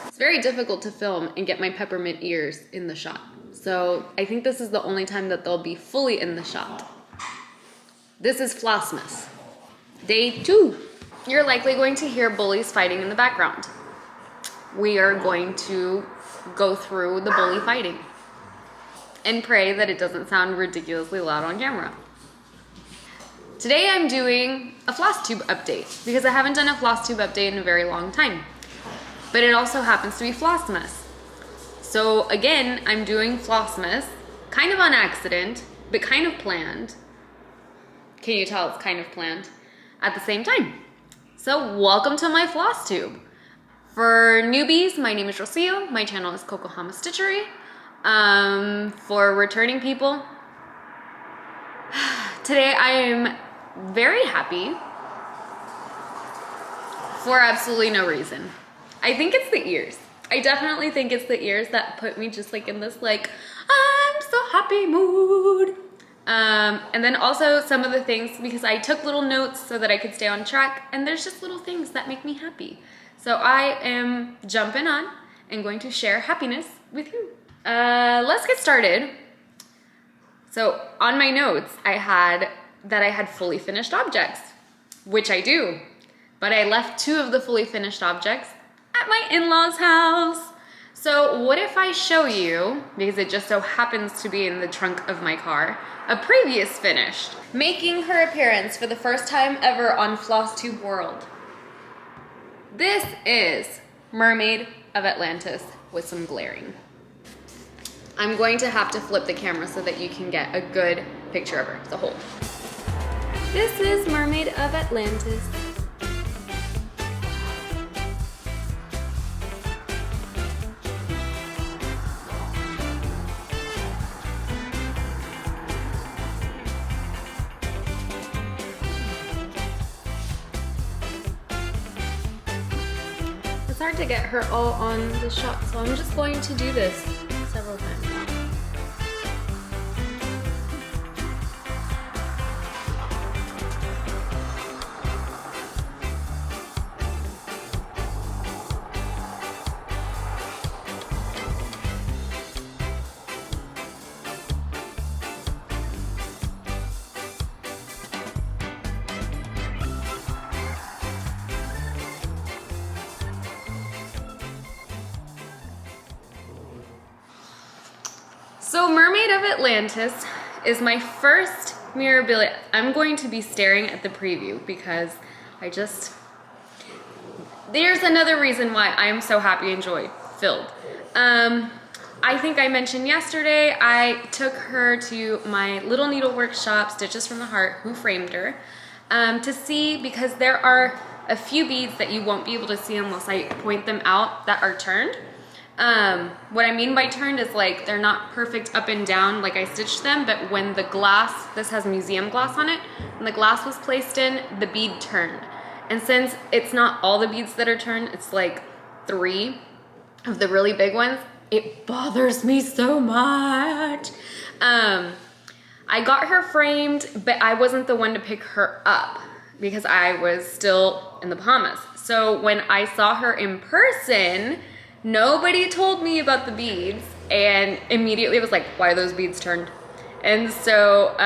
It's very difficult to film and get my peppermint ears in the shot. So I think this is the only time that they'll be fully in the shot. This is Flossmas, day 2. You're likely going to hear bullies fighting in the background. We are going to go through the bully fighting and pray that it doesn't sound ridiculously loud on camera. Today I'm doing a Flosstube update because I haven't done a Flosstube update in a very long time. But it also happens to be Flossmas. So again, I'm doing Flossmas, kind of on accident, but kind of planned. Can you tell it's kind of planned? At the same time. So welcome to my Flosstube. For newbies, my name is Rocío. My channel is Cocohamas Stitchery. For returning people, today I am very happy for absolutely no reason. I think it's the ears. I definitely think it's the ears that put me just like in this like, I'm so happy mood. And then also some of the things, because I took little notes so that I could stay on track, and there's just little things that make me happy. So I am jumping on and going to share happiness with you. Let's get started. So on my notes, I had that I had fully finished objects, which I do, but I left 2 of the fully finished objects at my in-laws' house. So what if I show you, because it just so happens to be in the trunk of my car, a previous finished, making her appearance for the first time ever on Flosstube World. This is Mermaid of Atlantis with some glaring. I'm going to have to flip the camera so that you can get a good picture of her as a whole. This is Mermaid of Atlantis. It's hard to get her all on the shot, so I'm just going to do this several times. So Mermaid of Atlantis is my first Mirabilia. I'm going to be staring at the preview because there's another reason why I am so happy and joy filled. I think I mentioned yesterday, I took her to my little needle workshop, Stitches from the Heart, who framed her, to see, because there are a few beads that you won't be able to see unless I point them out that are turned. What I mean by turned is like they're not perfect up and down like I stitched them, but when the glass, this has museum glass on it, when the glass was placed in, the bead turned. And since it's not all the beads that are turned, it's like 3 of the really big ones, it bothers me so much. I got her framed, but I wasn't the one to pick her up because I was still in the Bahamas. So when I saw her in person, nobody told me about the beads, and immediately was like, why are those beads turned? And so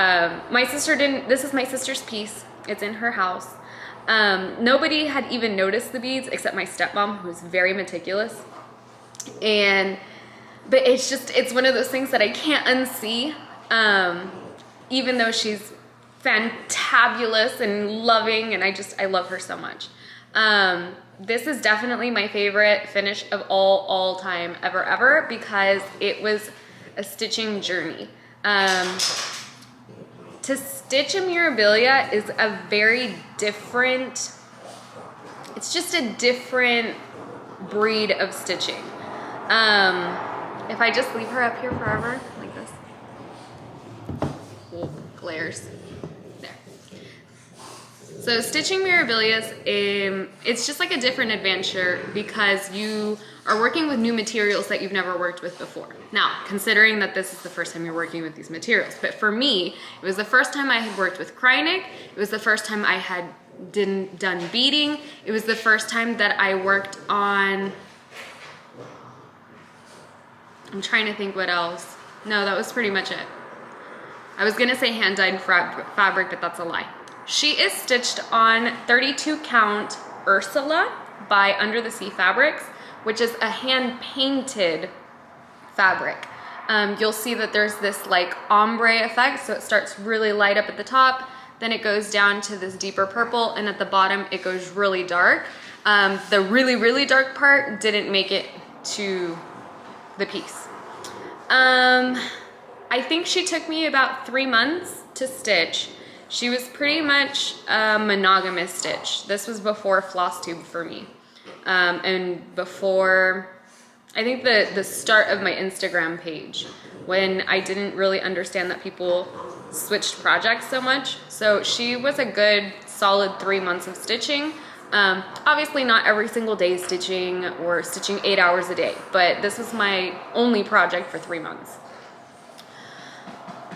my sister didn't, this is my sister's piece, it's in her house. Nobody had even noticed the beads except my stepmom, who's very meticulous. But it's one of those things that I can't unsee, even though she's fantabulous and loving, and I love her so much. This is definitely my favorite finish of all time ever because it was a stitching journey. To stitch a Mirabilia is a very different, it's just a different breed of stitching. If I just leave her up here forever, like this, glares. There. So stitching Mirabilias, it's just like a different adventure because you are working with new materials that you've never worked with before. Now, considering that this is the first time you're working with these materials, but for me, it was the first time I had worked with Krynic, it was the first time I had done beading, it was the first time that I worked on, I'm trying to think what else. No, that was pretty much it. I was gonna say hand-dyed fabric, but that's a lie. She is stitched on 32 count Ursula by UnderTheSea Fabrics, which is a hand-painted fabric. You'll see that there's this like ombre effect, so it starts really light up at the top, then it goes down to this deeper purple, and at the bottom it goes really dark. The really, really dark part didn't make it to the piece. I think she took me about 3 months to stitch. She was pretty much a monogamous stitch. This was before Flosstube for me. And before, I think the start of my Instagram page, when I didn't really understand that people switched projects so much. So she was a good solid 3 months of stitching. Obviously not every single day stitching or stitching 8 hours a day, but this was my only project for 3 months.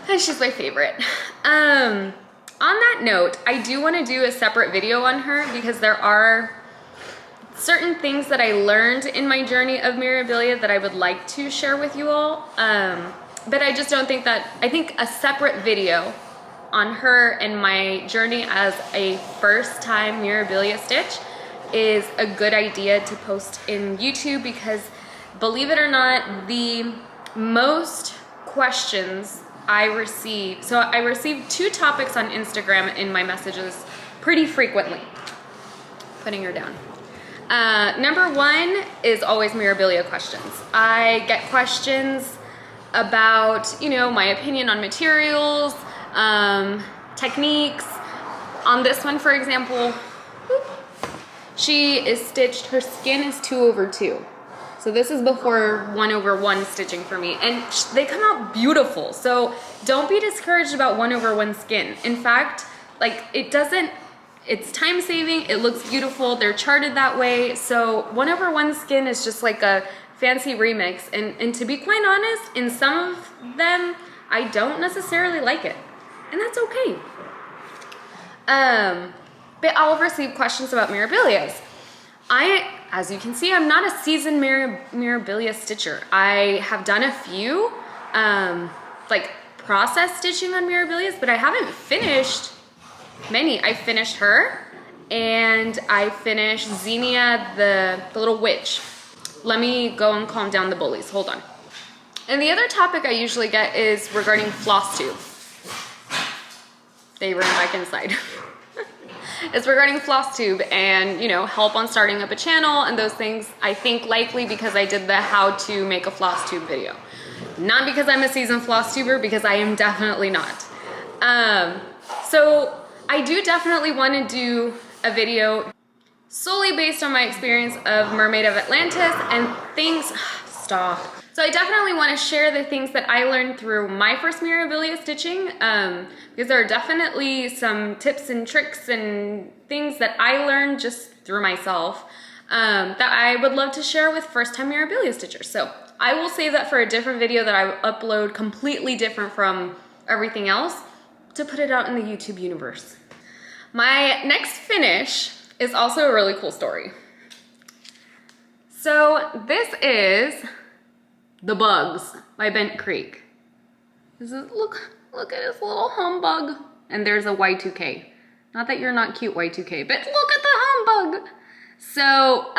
And she's my favorite. On that note, I do want to do a separate video on her because there are certain things that I learned in my journey of Mirabilia that I would like to share with you all. But I just don't think that, I think a separate video on her and my journey as a first time Mirabilia stitch is a good idea to post in YouTube because believe it or not, the most questions I receive, so I receive 2 topics on Instagram in my messages pretty frequently. Putting her down. Number 1 is always Mirabilia questions. I get questions about, you know, my opinion on materials, techniques. On this one, for example, she is stitched, her skin is 2/2. So this is before 1/1 stitching for me, and they come out beautiful. So don't be discouraged about 1/1 skin. In fact, like it's time saving, it looks beautiful, they're charted that way. So 1/1 skin is just like a fancy remix. And to be quite honest, in some of them, I don't necessarily like it. And that's okay. But I'll receive questions about Mirabilias. As you can see, I'm not a seasoned Mirabilia stitcher. I have done a few like process stitching on Mirabilias, but I haven't finished many. I finished her, and I finished Xenia, the little witch. Let me go and calm down the bullies. Hold on. And the other topic I usually get is regarding Flosstube. They ran back inside. It's regarding Flosstube and, you know, help on starting up a channel and those things. I think likely because I did the how to make a Flosstube video. Not because I'm a seasoned Flosstuber, because I am definitely not. So I do definitely want to do a video solely based on my experience of Mermaid of Atlantis and things, stop. So I definitely want to share the things that I learned through my first Mirabilia stitching, because there are definitely some tips and tricks and things that I learned just through myself that I would love to share with first-time Mirabilia stitchers. So I will save that for a different video that I will upload completely different from everything else to put it out in the YouTube universe. My next finish is also a really cool story. So this is The Bugs by Bent Creek. This is, look at this little humbug. And there's a Y2K. Not that you're not cute, Y2K, but look at the humbug. So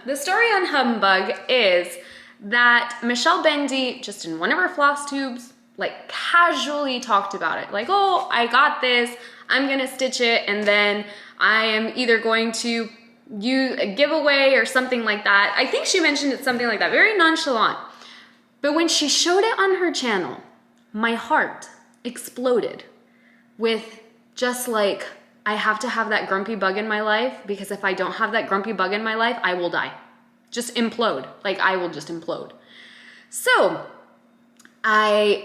the story on humbug is that Michelle Bendy, just in one of her floss tubes, like casually talked about it. Like, oh, I got this, I'm gonna stitch it, and then I am either going to use a giveaway or something like that. I think she mentioned it something like that, very nonchalant. But when she showed it on her channel, my heart exploded with just like, I have to have that grumpy bug in my life, because if I don't have that grumpy bug in my life, I will die. Just implode. Like, I will just implode. So I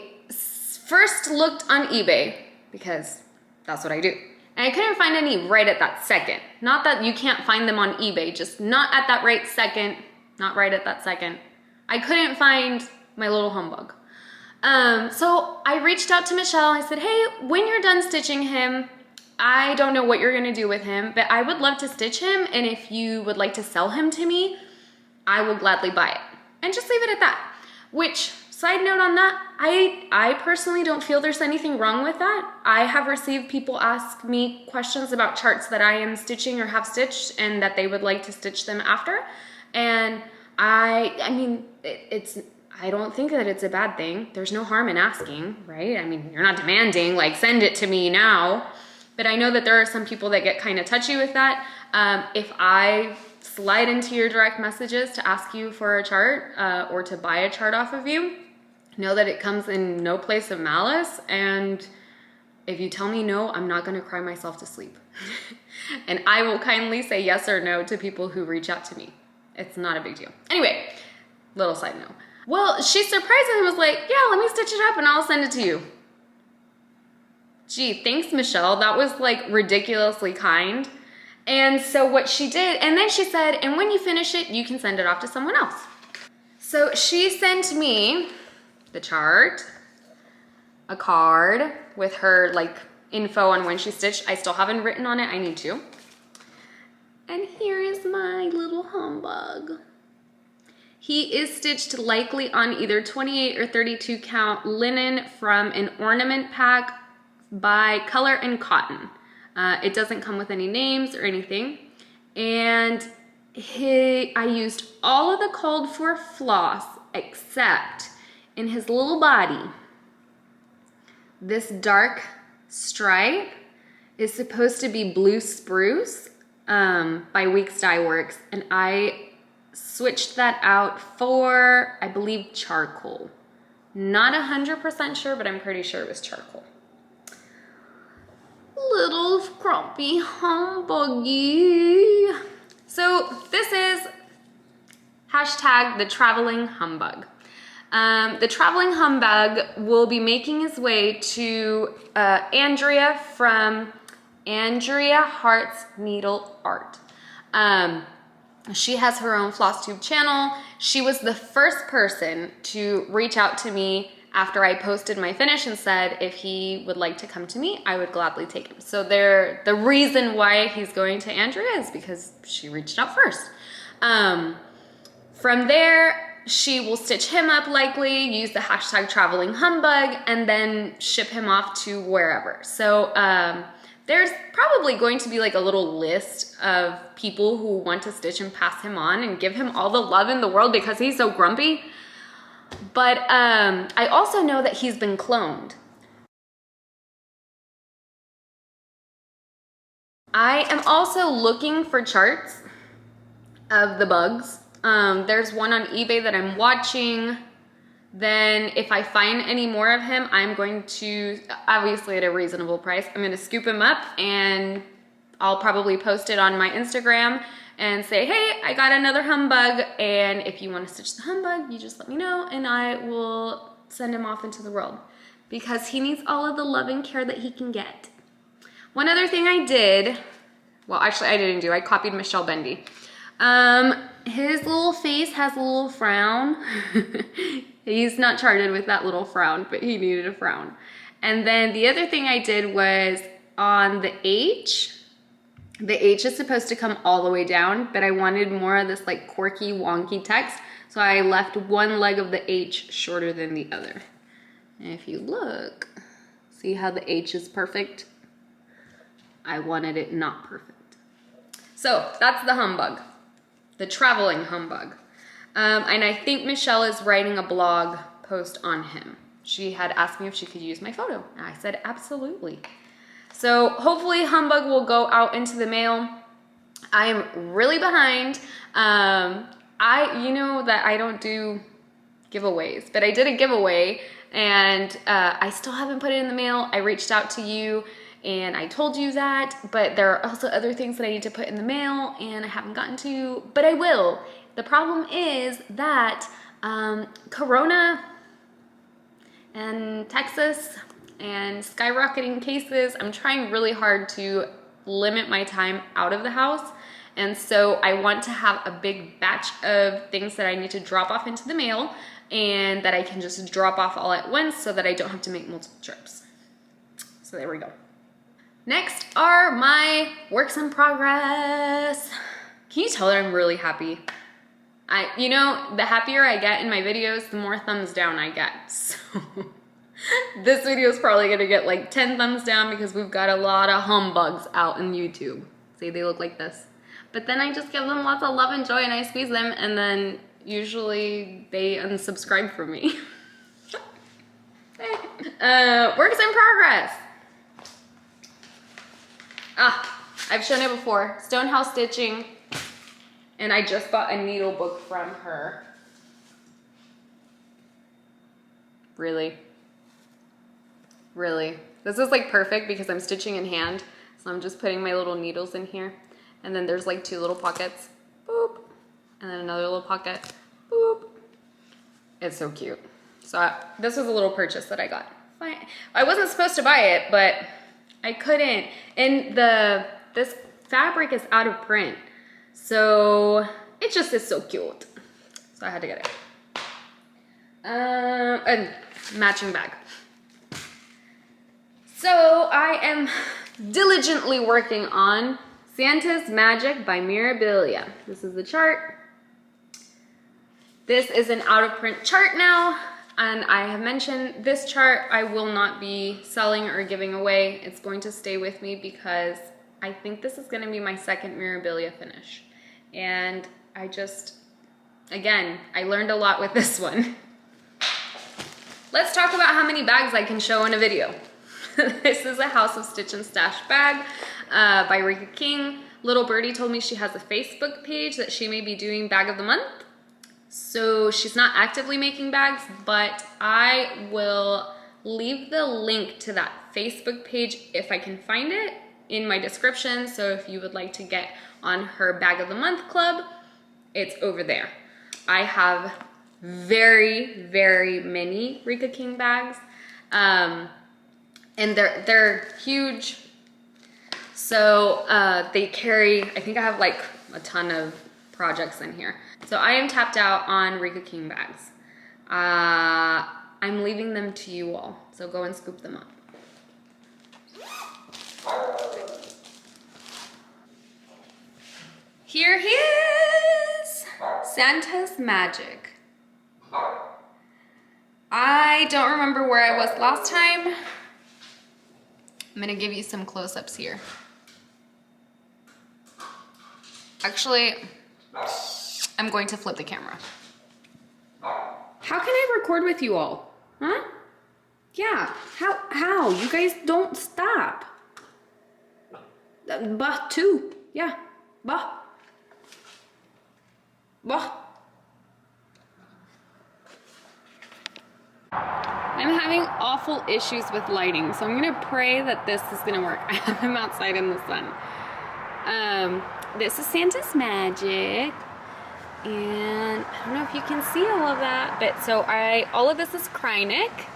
first looked on eBay, because that's what I do. And I couldn't find any right at that second. Not that you can't find them on eBay, just not at that right second, not right at that second. I couldn't find my little humbug. So I reached out to Michelle. I said, hey, when you're done stitching him, I don't know what you're gonna do with him, but I would love to stitch him, and if you would like to sell him to me, I will gladly buy it. And just leave it at that. Which, side note on that, I personally don't feel there's anything wrong with that. I have received people ask me questions about charts that I am stitching or have stitched and that they would like to stitch them after. And I mean, I don't think that it's a bad thing. There's no harm in asking, right? I mean, you're not demanding, like, send it to me now. But I know that there are some people that get kind of touchy with that. If I slide into your direct messages to ask you for a chart or to buy a chart off of you, know that it comes in no place of malice. And if you tell me no, I'm not gonna cry myself to sleep. And I will kindly say yes or no to people who reach out to me. It's not a big deal. Anyway, little side note. Well, she surprised me and was like, yeah, let me stitch it up and I'll send it to you. Gee, thanks, Michelle. That was like ridiculously kind. And so what she did, and then she said, and when you finish it, you can send it off to someone else. So she sent me the chart, a card with her like info on when she stitched. I still haven't written on it, I need to. And here is my little humbug. He is stitched likely on either 28 or 32 count linen from an ornament pack by Color and Cotton. It doesn't come with any names or anything. And I used all of the called for floss except in his little body. This dark stripe is supposed to be blue spruce by Weeks Dye Works, and I switched that out for, I believe, charcoal. Not 100% sure, but I'm pretty sure it was charcoal. Little grumpy humbuggy. So this is hashtag the traveling humbug. The traveling humbug will be making his way to Andrea from Andrea Heart's Needle Art. She has her own Flosstube channel. She was the first person to reach out to me after I posted my finish and said if he would like to come to me, I would gladly take him. So the reason why he's going to Andrea is because she reached out first. From there, she will stitch him up likely, use the hashtag traveling humbug, and then ship him off to wherever. So there's probably going to be like a little list of people who want to stitch and pass him on and give him all the love in the world because he's so grumpy. But I also know that he's been cloned. I am also looking for charts of the bugs. There's one on eBay that I'm watching. Then if I find any more of him, I'm going to, obviously at a reasonable price, I'm going to scoop him up and I'll probably post it on my Instagram and say, hey, I got another humbug, and if you want to stitch the humbug, you just let me know and I will send him off into the world because he needs all of the love and care that he can get. One other thing I did, well, actually I didn't do, I copied Michelle Bendy. His little face has a little frown. He's not charted with that little frown, but he needed a frown. And then the other thing I did was on the H is supposed to come all the way down, but I wanted more of this like quirky, wonky text. So I left one leg of the H shorter than the other. And if you look, see how the H is perfect? I wanted it not perfect. So that's the humbug, the traveling humbug. And I think Michelle is writing a blog post on him. She had asked me if she could use my photo. And I said, absolutely. So hopefully humbug will go out into the mail. I am really behind. You know that I don't do giveaways, but I did a giveaway and I still haven't put it in the mail. I reached out to you and I told you that, but there are also other things that I need to put in the mail and I haven't gotten to, but I will. The problem is that Corona and Texas and skyrocketing cases. I'm trying really hard to limit my time out of the house. And so I want to have a big batch of things that I need to drop off into the mail and that I can just drop off all at once so that I don't have to make multiple trips. So there we go. Next are my works in progress. Can you tell that I'm really happy? You know, the happier I get in my videos, the more thumbs down I get. So this video is probably gonna get like 10 thumbs down because we've got a lot of humbugs out in YouTube. See, they look like this. But then I just give them lots of love and joy and I squeeze them and then usually they unsubscribe from me. Works in progress. I've shown it before. Stonehouse stitching. And I just bought a needle book from her. Really? Really? This is like perfect because I'm stitching in hand. So I'm just putting my little needles in here. And then there's like 2 little pockets, boop, and then another little pocket, boop. It's so cute. So this was a little purchase that I got. I wasn't supposed to buy it, but I couldn't. And this fabric is out of print. So it just is so cute. So I had to get it. A matching bag. So I am diligently working on Santa's Magic by Mirabilia. This is the chart. This is an out of print chart now, and I have mentioned this chart I will not be selling or giving away. It's going to stay with me because I think this is going to be my second Mirabilia finish. And I just, again, I learned a lot with this one. Let's talk about how many bags I can show in a video. This is a House of Stitch and Stash bag by Rika King. Little Birdie told me she has a Facebook page that she may be doing Bag of the Month. So she's not actively making bags, but I will leave the link to that Facebook page if I can find it in my description. So if you would like to get on her Bag of the Month club, it's over there. I have very, very many Rika King bags. And they're huge. So they carry, I think I have like a ton of projects in here. So I am tapped out on Rika King bags. I'm leaving them to you all. So go and scoop them up. Here he is, Santa's Magic. I don't remember where I was last time. I'm gonna give you some close-ups here. Actually, I'm going to flip the camera. How can I record with you all? Huh? Yeah, how? You guys don't stop. Bah, too. Yeah, bah. Bah. I'm having awful issues with lighting, so I'm gonna pray that this is gonna work. I have him outside in the sun. This is Santa's Magic, and I don't know if you can see all of that, but so all of this is Krynic.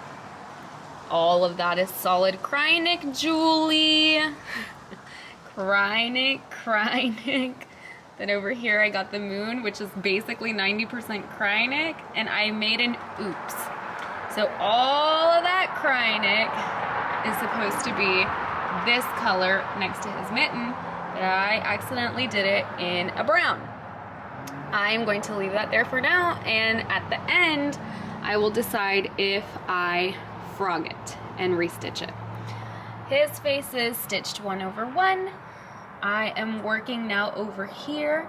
All of that is solid Krynic, Julie. Krynic. Then over here I got the moon, which is basically 90% Krynic, and I made an oops. So all of that Krynic is supposed to be this color next to his mitten, but I accidentally did it in a brown. I'm going to leave that there for now, and at the end, I will decide if I frog it and restitch it. His face is stitched 1/1. I am working now over here.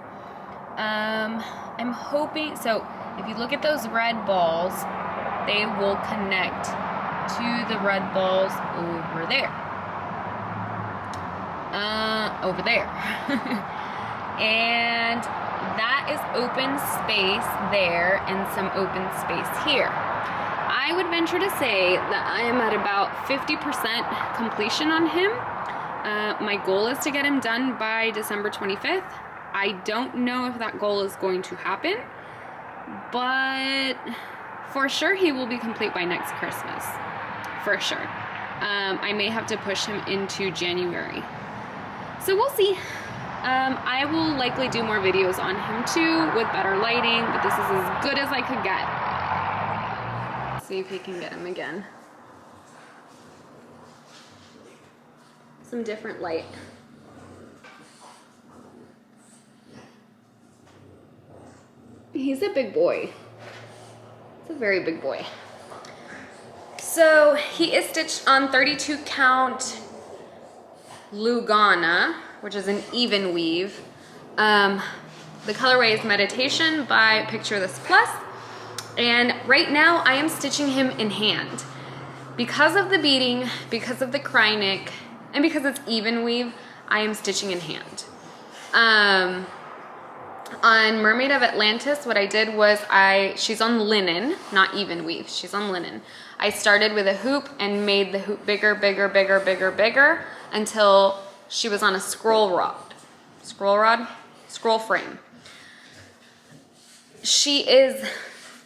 I'm hoping, so if you look at those red balls, they will connect to the red balls over there. Over there. And that is open space there and some open space here. I would venture to say that I am at about 50% completion on him. My goal is to get him done by December 25th. I don't know if that goal is going to happen, but for sure he will be complete by next Christmas. For sure. I may have to push him into January. So we'll see. I will likely do more videos on him too with better lighting, but this is as good as I could get. Let's see if he can get him again. Some different light. He's a big boy. It's a very big boy. So he is stitched on 32 count lugana, which is an even weave. The colorway is Meditation by Picture This Plus. And right now I am stitching him in hand. Because of the beading, because of the cry neck, and because it's even weave, I am stitching in hand. On Mermaid of Atlantis, what I did was she's on linen, not even weave, she's on linen. I started with a hoop and made the hoop bigger, bigger, bigger, bigger, bigger until she was on a scroll frame. She is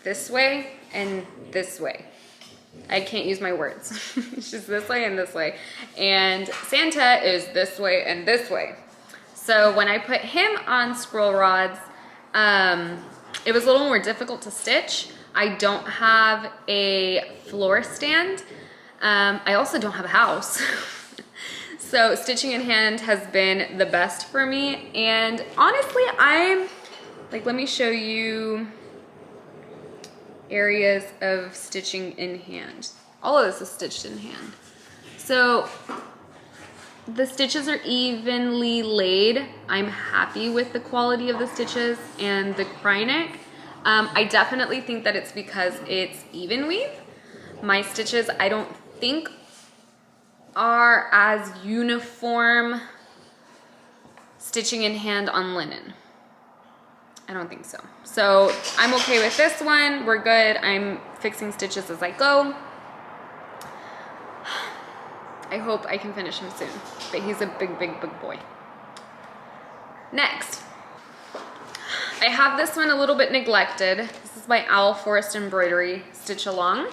this way and this way. I can't use my words. She's this way and this way. And Santa is this way and this way. So when I put him on scroll rods, it was a little more difficult to stitch. I don't have a floor stand. I also don't have a house. So stitching in hand has been the best for me. And honestly, let me show you areas of stitching in hand. All of this is stitched in hand. So the stitches are evenly laid. I'm happy with the quality of the stitches and the cry neck. I definitely think that it's because it's even weave. My stitches, I don't think, are as uniform stitching in hand on linen. I don't think so. So I'm okay with this one. We're good. I'm fixing stitches as I go. I hope I can finish him soon, but he's a big, big, big boy. Next, I have this one a little bit neglected. This is by Owl Forest Embroidery Stitch Along.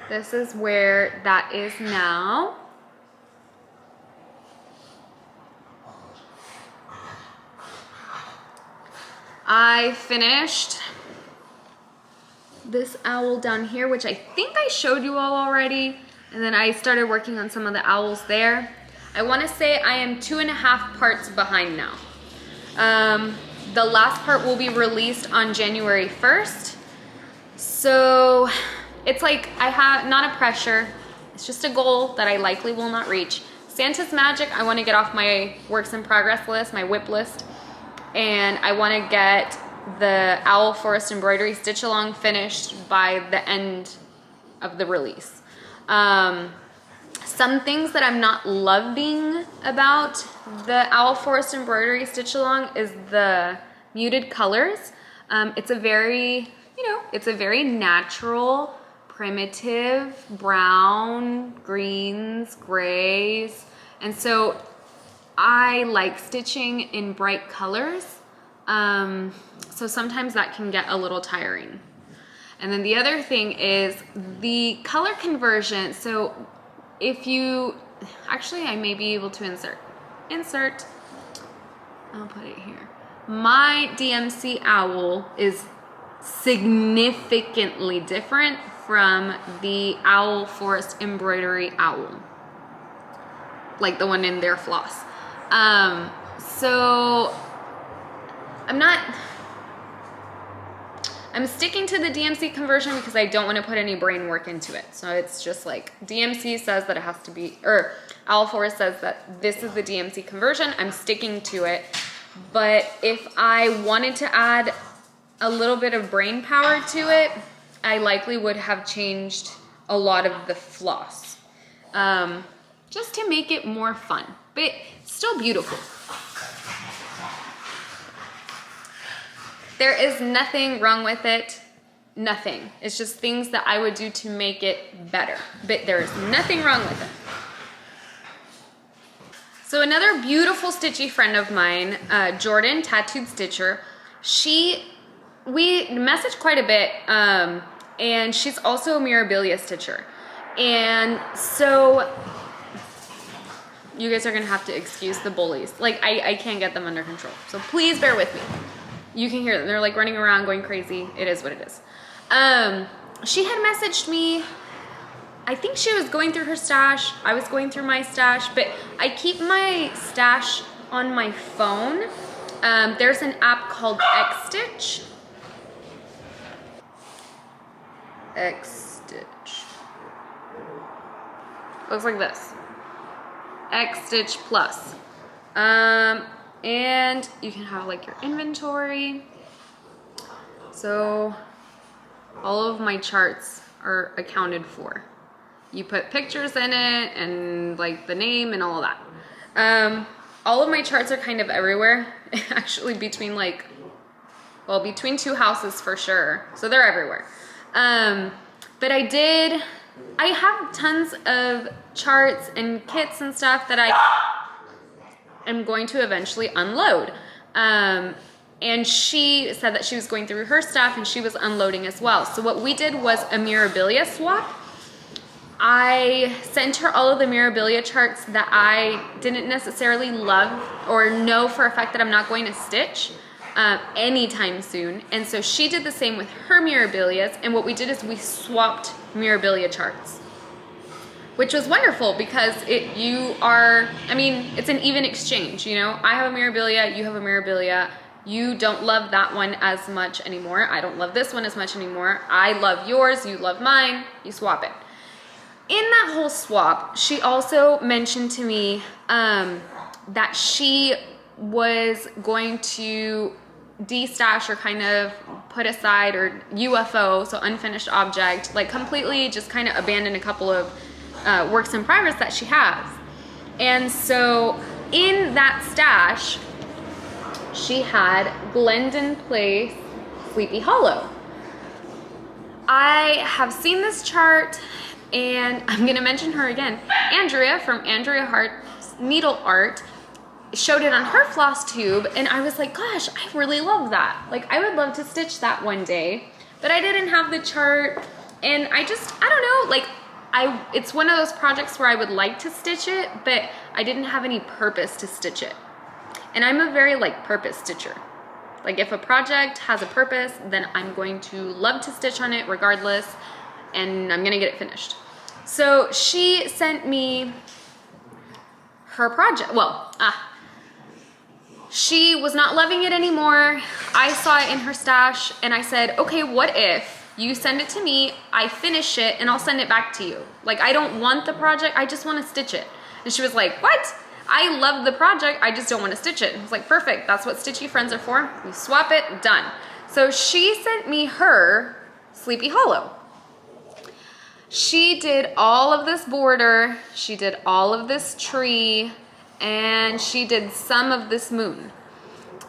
This is where that is now. I finished this owl down here, which I think I showed you all already. And then I started working on some of the owls there. I want to say I am 2.5 parts behind now. The last part will be released on January 1st. So it's like I have not a pressure. It's just a goal that I likely will not reach. Santa's Magic, I want to get off my works in progress list, my WIP list. And I want to get the Owl Forest Embroidery Stitch Along finished by the end of the release. Some things that I'm not loving about the Owl Forest Embroidery Stitch Along is the muted colors. It's a very, it's a very natural, primitive brown, greens, grays. And so I like stitching in bright colors. So sometimes that can get a little tiring. And then the other thing is the color conversion. So if you, actually I may be able to insert, I'll put it here. My DMC owl is significantly different from the Owl Forest Embroidery owl, like the one in their floss. So I'm sticking to the DMC conversion because I don't want to put any brain work into it. So it's just like DMC says that it has to be, or Owl Forest says that this is the DMC conversion. I'm sticking to it. But if I wanted to add a little bit of brain power to it, I likely would have changed a lot of the floss, just to make it more fun, but still beautiful. There is nothing wrong with it, nothing. It's just things that I would do to make it better, but there is nothing wrong with it. So another beautiful stitchy friend of mine, Jordan, Tattooed Stitcher, we messaged quite a bit, and she's also a Mirabilia stitcher. And so you guys are gonna have to excuse the bullies. Like, I can't get them under control. So please bear with me. You can hear them. They're like running around going crazy. It is what it is. She had messaged me. I think she was going through her stash. I was going through my stash, but I keep my stash on my phone. There's an app called Xstitch. Xstitch. Looks like this. Xstitch Plus. And you can have like your inventory. So all of my charts are accounted for. You put pictures in it and like the name and all of that. All of my charts are kind of everywhere. Actually between like, well, between two houses for sure. So they're everywhere. But I have tons of charts and kits and stuff that I am going to eventually unload. And she said that she was going through her stuff and she was unloading as well. So what we did was a Mirabilia swap. I sent her all of the Mirabilia charts that I didn't necessarily love or know for a fact that I'm not going to stitch anytime soon. And so she did the same with her Mirabilias. And what we did is we swapped Mirabilia charts, which was wonderful because it's an even exchange, you know? I have a Mirabilia, you have a Mirabilia. You don't love that one as much anymore. I don't love this one as much anymore. I love yours, you love mine, you swap it. In that whole swap, she also mentioned to me that she was going to destash or kind of put aside or UFO, so unfinished object, like completely just kind of abandon a couple of works in progress that she has. And so in that stash, she had Glendon Place Sleepy Hollow. I have seen this chart and I'm gonna mention her again. Andrea from Andrea Hart's Needle Art showed it on her Flosstube and I was like, gosh, I really love that. Like, I would love to stitch that one day, but I didn't have the chart and I don't know, like, it's one of those projects where I would like to stitch it, but I didn't have any purpose to stitch it. And I'm a very like purpose stitcher. Like if a project has a purpose, then I'm going to love to stitch on it regardless, and I'm gonna get it finished. So she sent me her project. She was not loving it anymore. I saw it in her stash and I said, okay, what if you send it to me, I finish it, and I'll send it back to you. Like, I don't want the project, I just wanna stitch it. And she was like, what? I love the project, I just don't want to stitch it. I was like, perfect, that's what stitchy friends are for. We swap it, done. So she sent me her Sleepy Hollow. She did all of this border, she did all of this tree, and she did some of this moon.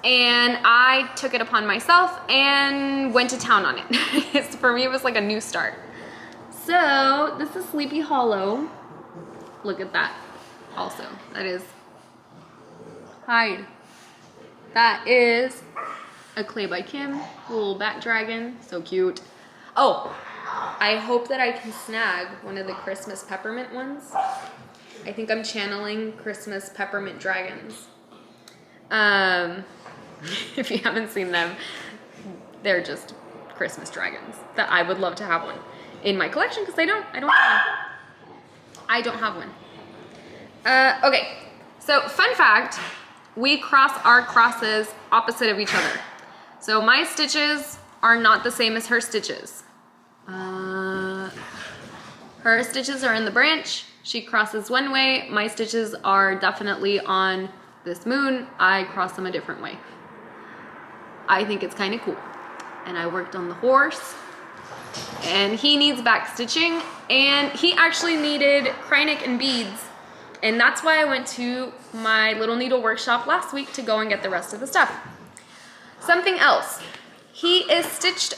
And I took it upon myself and went to town on it. For me, it was like a new start. So this is Sleepy Hollow. Look at that. Also, that is hide. That is a Clay by Kim, little bat dragon, so cute. Oh, I hope that I can snag one of the Christmas peppermint ones. I think I'm channeling Christmas peppermint dragons. If you haven't seen them, they're just Christmas dragons that I would love to have one in my collection because I don't have one. I don't have one. Okay, so fun fact, we cross our crosses opposite of each other. So my stitches are not the same as her stitches. Her stitches are in the branch, she crosses one way, my stitches are definitely on this moon, I cross them a different way. I think it's kind of cool. And I worked on the horse, and he needs back stitching, and he actually needed Kreinik and beads. And that's why I went to my little needle workshop last week to go and get the rest of the stuff. Something else. He is stitched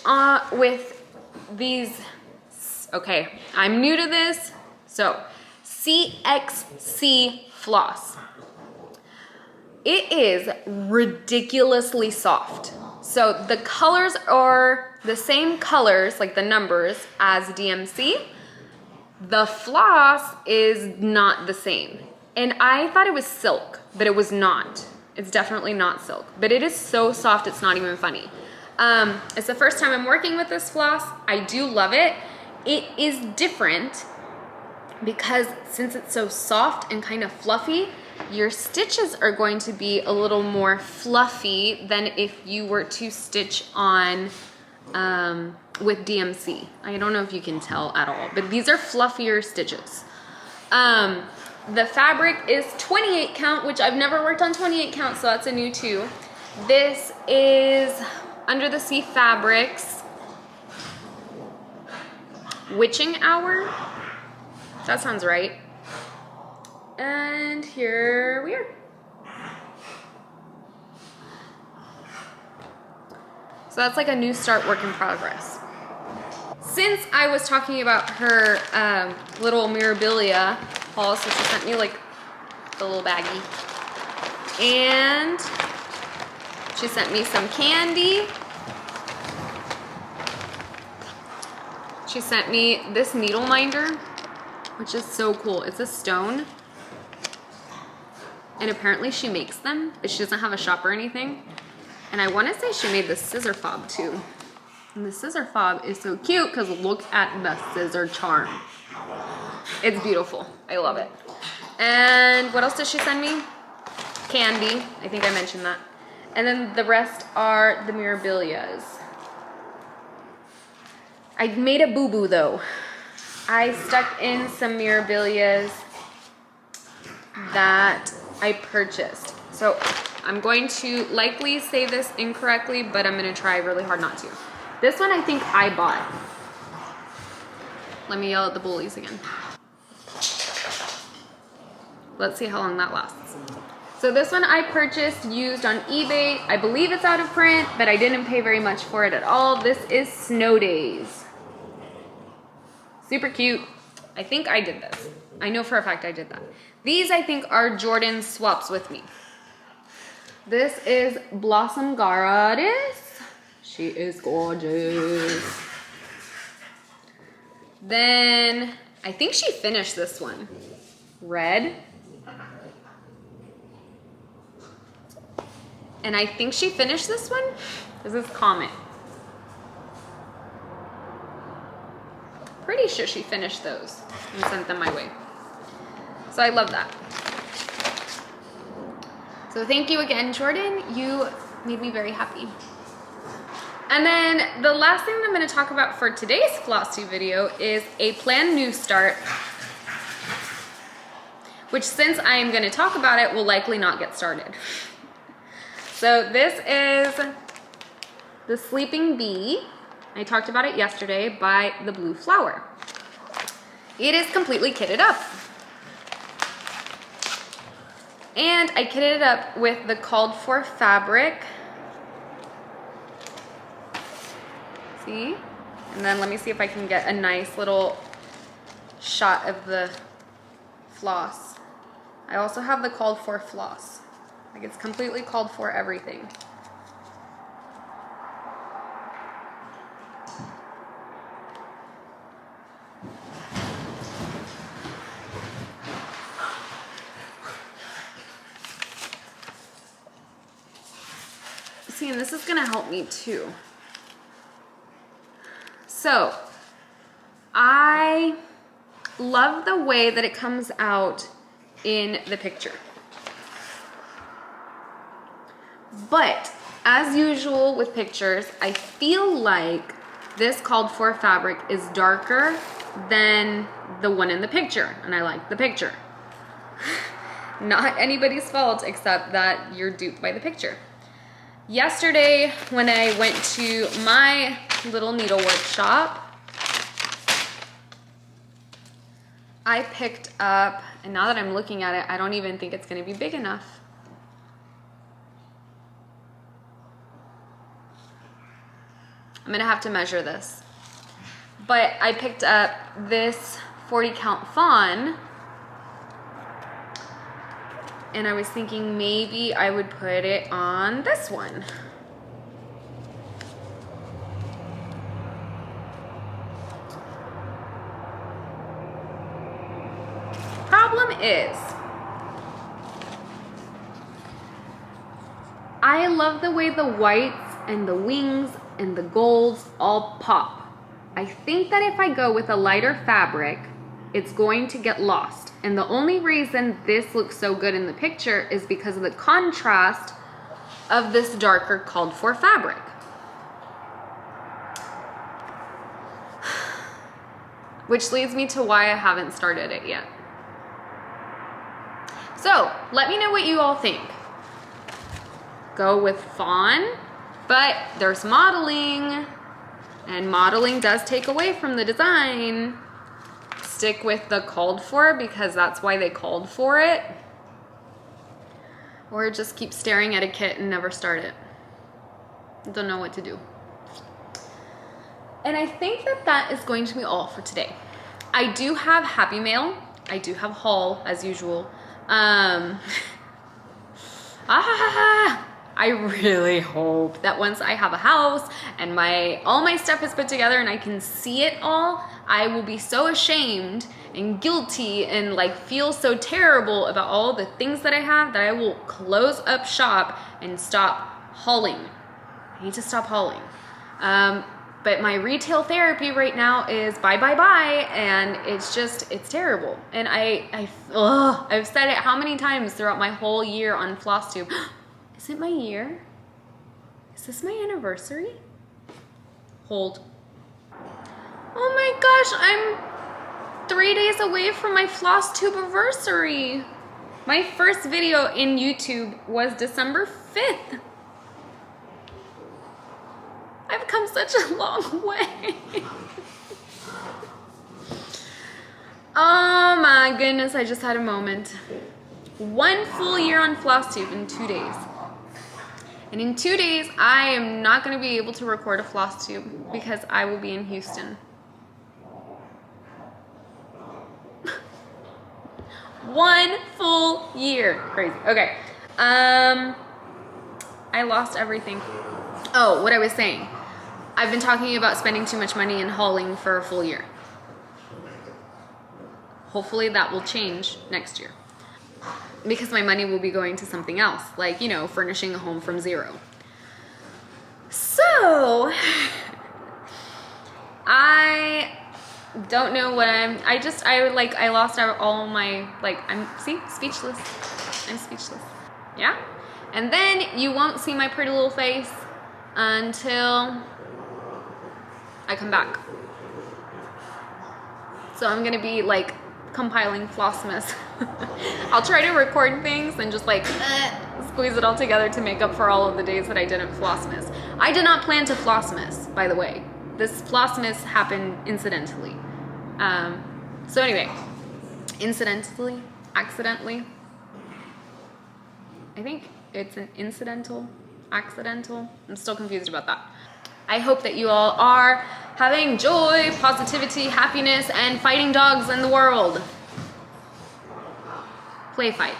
with these, okay, I'm new to this, so CXC floss. It is ridiculously soft. So the colors are the same colors, like the numbers, as DMC, The floss is not the same. And I thought it was silk, but it was not. It's definitely not silk, but it is so soft, it's not even funny. It's the first time I'm working with this floss. I do love it. It is different because since it's so soft and kind of fluffy, your stitches are going to be a little more fluffy than if you were to stitch on with DMC. I don't know if you can tell at all, but these are fluffier stitches. The fabric is 28 count, which I've never worked on 28 count, so that's a new too. This is UnderTheSea Fabrics Witching Hour. That sounds right. And here we are. So that's like a new start work in progress. Since I was talking about her little Mirabilia haul, so she sent me like the little baggie. And she sent me some candy. She sent me this needle minder, which is so cool. It's a stone. And apparently she makes them, but she doesn't have a shop or anything. And I want to say she made the scissor fob too. And the scissor fob is so cute because look at the scissor charm. It's beautiful. I love it. And what else did she send me? Candy. I think I mentioned that. And then the rest are the Mirabilias. I made a boo-boo though. I stuck in some Mirabilias that I purchased. So I'm going to likely say this incorrectly, but I'm gonna try really hard not to. This one I think I bought. Let me yell at the bullies again. Let's see how long that lasts. So this one I purchased used on eBay. I believe it's out of print, but I didn't pay very much for it at all. This is Snow Days. Super cute. I think I did this. I know for a fact I did that. These I think are Jordan swaps with me. This is Blossom Goddess. She is gorgeous. Then I think she finished this one. Red. And I think she finished this one. This is Comet. Pretty sure she finished those and sent them my way. So I love that. So thank you again, Jordan. You made me very happy. And then the last thing that I'm going to talk about for today's Flosstube video is a planned new start, which since I am going to talk about it, will likely not get started. So this is the Sleeping Bee. I talked about it yesterday by the Blue Flower. It is completely kitted up. And I kitted it up with the called for fabric. See? And then let me see if I can get a nice little shot of the floss. I also have the called for floss. Like it's completely called for everything. See, and this is gonna help me too. So, I love the way that it comes out in the picture. But, as usual with pictures, I feel like this called for fabric is darker than the one in the picture, and I like the picture. Not anybody's fault except that you're duped by the picture. Yesterday, when I went to my little needlework shop, I picked up, and now that I'm looking at it, I don't even think it's gonna be big enough. I'm gonna have to measure this. But I picked up this 40 count fawn, and I was thinking maybe I would put it on this one. problem is, I love the way the whites and the wings and the golds all pop. I think that if I go with a lighter fabric, it's going to get lost. And the only reason this looks so good in the picture is because of the contrast of this darker called for fabric. Which leads me to why I haven't started it yet. So let me know what you all think. Go with fawn, but there's modeling, and modeling does take away from the design. Stick with the called for because that's why they called for it. Or just keep staring at a kit and never start it. Don't know what to do. And I think that that is going to be all for today. I do have Happy Mail. I do have haul as usual. I really hope that once I have a house and all my stuff is put together and I can see it all, I will be so ashamed and guilty and like feel so terrible about all the things that I have that I will close up shop and stop hauling. I need to stop hauling. But my retail therapy right now is bye, and it's terrible. And I've said it how many times throughout my whole year on Flosstube. Is it my year? Is this my anniversary? Hold. Oh my gosh, I'm 3 days away from my Flosstube anniversary. My first video in YouTube was December 5th. I've come such a long way. Oh my goodness, I just had a moment. 1 full year on Flosstube in 2 days. And in 2 days, I am not going to be able to record a Flosstube because I will be in Houston. 1 full year. Crazy. Okay. I lost everything. Oh, what I was saying. I've been talking about spending too much money and hauling for a full year. Hopefully that will change next year. Because my money will be going to something else, like, you know, furnishing a home from zero. So, I don't know what I lost all my, speechless. I'm speechless. Yeah? And then you won't see my pretty little face until I come back. So I'm gonna be like compiling Flossmas. I'll try to record things and just squeeze it all together to make up for all of the days that I didn't Flossmas. I did not plan to Flossmas, by the way. This Flossmas happened incidentally. So anyway, incidentally, accidentally. I think it's an incidental, accidental. I'm still confused about that. I hope that you all are having joy, positivity, happiness, and fighting dogs in the world. Play fight.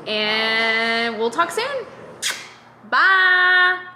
And we'll talk soon. Bye.